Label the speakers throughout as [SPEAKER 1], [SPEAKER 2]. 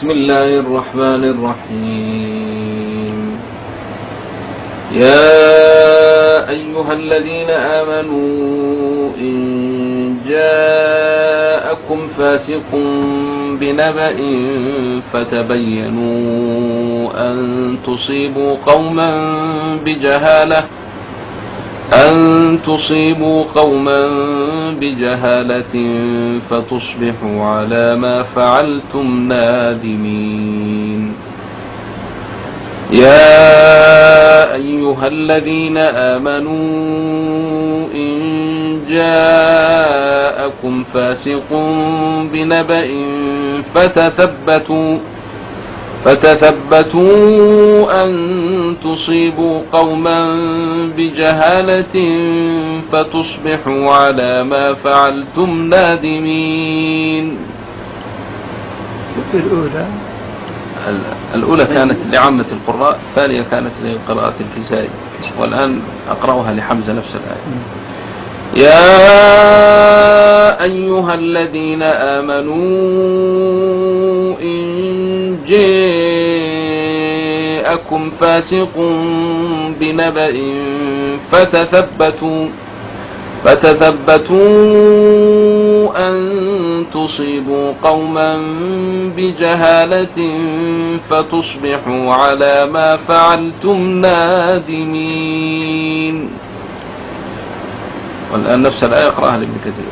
[SPEAKER 1] بسم الله الرحمن الرحيم. يا أيها الذين آمنوا إن جاءكم فاسق بنبأ فتبينوا أن تصيبوا قوما بجهالة فتصبحوا على ما فعلتم نادمين. يا أيها الذين آمنوا إن جاءكم فاسق بنبأ فتثبتوا أن تصيبوا قوما بجهالة فتصبحوا على ما فعلتم نادمين. الأولى كانت لعامة القراء، الثانية كانت لقراءة الكسائي، والآن أقرأها لحمزة نفس الآية. يا أيها الذين آمنوا إن جاءكم فاسق بنبأ فتثبتوا أن تصيبوا قوما بجهالة فتصبحوا على ما فعلتم نادمين. والآن نفس الآية اقرأها لابن كثير.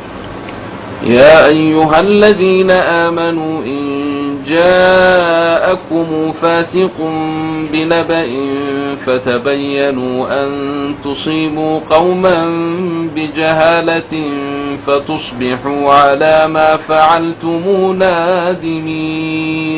[SPEAKER 1] يا أيها الذين آمنوا إن جاءكم فاسق بنبأ فتبينوا أن تصيبوا قوما بجهالة فتصبحوا على ما فعلتم نادمين.